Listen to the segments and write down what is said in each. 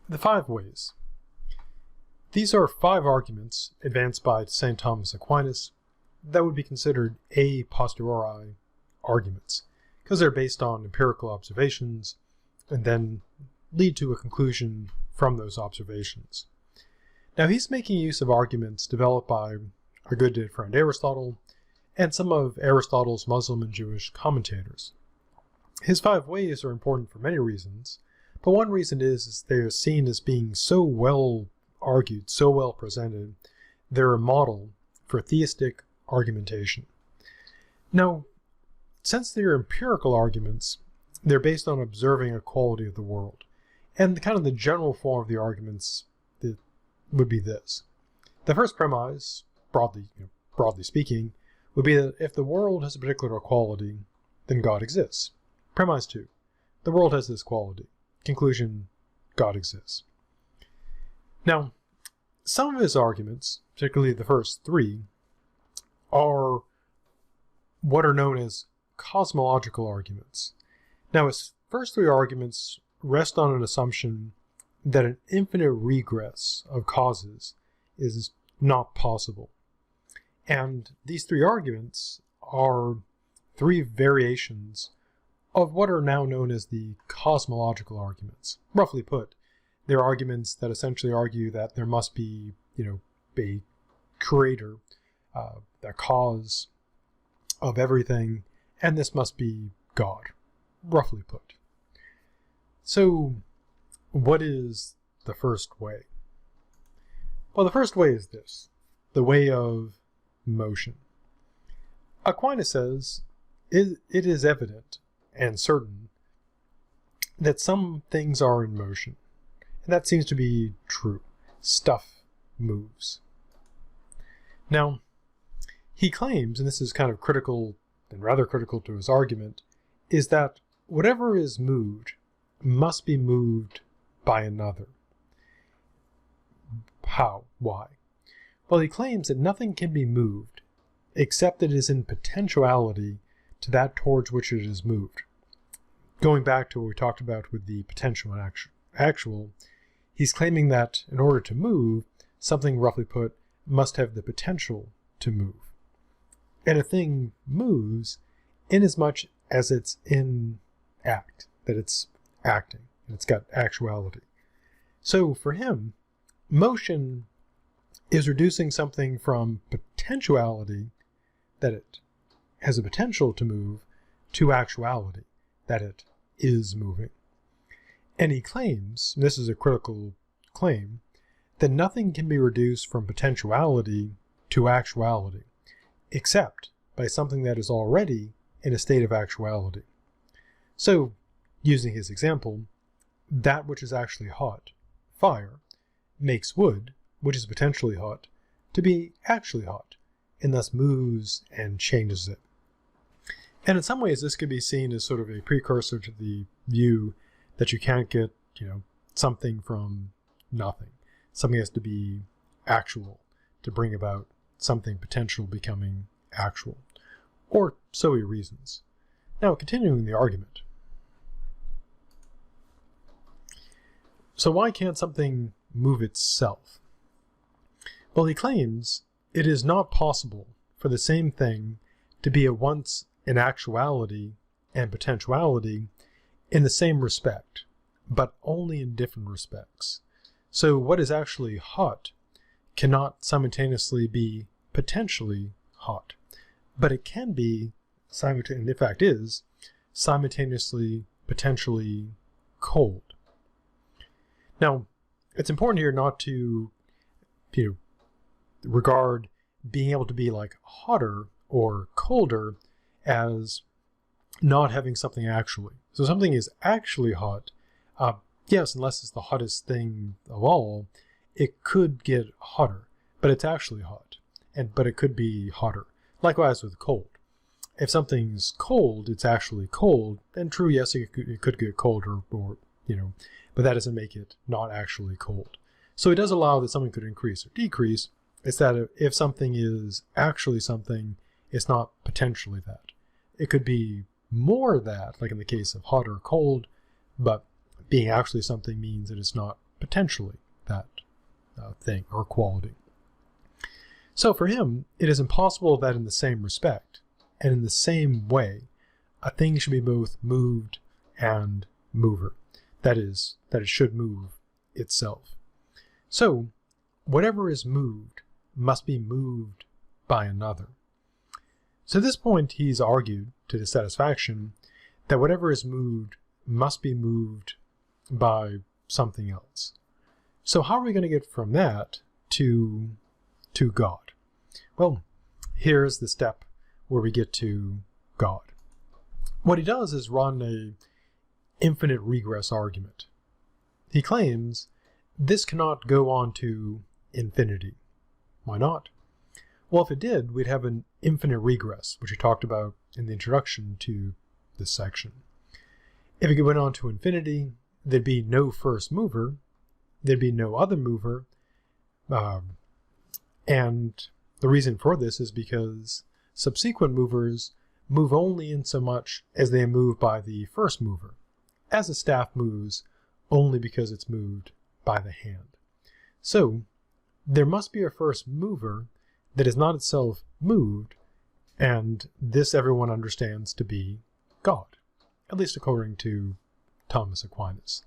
The Five Ways. These are 5 arguments advanced by St. Thomas Aquinas that would be considered a posteriori arguments, because they're based on empirical observations and then lead to a conclusion from those observations. Now he's making use of arguments developed by our good dead friend Aristotle and some of Aristotle's Muslim and Jewish commentators. His 5 ways are important for many reasons, but one reason is they are seen as being so well argued, so well presented, they're a model for theistic argumentation. Now, since they're empirical arguments, they're based on observing a quality of the world. And kind of the general form of the arguments would be this. The first premise, broadly speaking, would be that if the world has a particular quality, then God exists. Premise 2. The world has this quality. Conclusion, God exists. Now, some of his arguments, particularly the first 3, are what are known as cosmological arguments. Now, his first 3 arguments rest on an assumption that an infinite regress of causes is not possible. And these 3 arguments are 3 variations of what are now known as the cosmological arguments. Roughly put, they're arguments that essentially argue that there must be, a creator, the cause of everything, and this must be God, roughly put. So, what is the first way? Well, the first way is this, the way of motion. Aquinas says, it is evident and certain that some things are in motion. And that seems to be true. Stuff moves. Now, he claims, and this is kind of critical and rather critical to his argument, is that whatever is moved must be moved by another. How? Why? Well, he claims that nothing can be moved except it is in potentiality to that towards which it is moved. Going back to what we talked about with the potential and actual, he's claiming that in order to move, something, roughly put, must have the potential to move. And a thing moves inasmuch as it's in act, that it's acting, and it's got actuality. So for him, motion is reducing something from potentiality, that it has a potential to move, to actuality, that it is moving. And he claims, and this is a critical claim, that nothing can be reduced from potentiality to actuality, except by something that is already in a state of actuality. So, using his example, that which is actually hot, fire, makes wood, which is potentially hot, to be actually hot, and thus moves and changes it. And in some ways, this could be seen as sort of a precursor to the view that you can't get, something from nothing. Something has to be actual to bring about something potential becoming actual. Or so he reasons. Now, continuing the argument. So why can't something move itself? Well, he claims it is not possible for the same thing to be at once in actuality and potentiality in the same respect, but only in different respects. So what is actually hot cannot simultaneously be potentially hot, but it can be, in fact is, simultaneously potentially cold. Now, it's important here not to regard being able to be like hotter or colder as not having something actually. So something is actually hot, yes, unless it's the hottest thing of all, it could get hotter, but it's actually hot, but it could be hotter. Likewise with cold. If something's cold, it's actually cold, and true, yes, it could get colder, or but that doesn't make it not actually cold. So it does allow that something could increase or decrease. It's that if something is actually something, it's not potentially that. It could be more that, like in the case of hot or cold, but being actually something means that it's not potentially that thing or quality. So for him, it is impossible that in the same respect and in the same way, a thing should be both moved and mover. That is, that it should move itself. So, whatever is moved must be moved by another. So at this point, he's argued to his satisfaction that whatever is moved must be moved by something else. So how are we going to get from that to God? Well, here's the step where we get to God. What he does is run a infinite regress argument. He claims this cannot go on to infinity. Why not? Well, if it did, we'd have an infinite regress, which he talked about in the introduction to this section. If it went on to infinity, there'd be no first mover, there'd be no other mover, and the reason for this is because subsequent movers move only in so much as they are moved by the first mover, as a staff moves only because it's moved by the hand. So, there must be a first mover that is not itself moved, and this everyone understands to be God, at least according to Thomas Aquinas.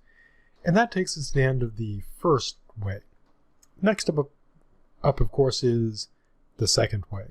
And that takes us to the end of the first way. Next up, of course, is the second way.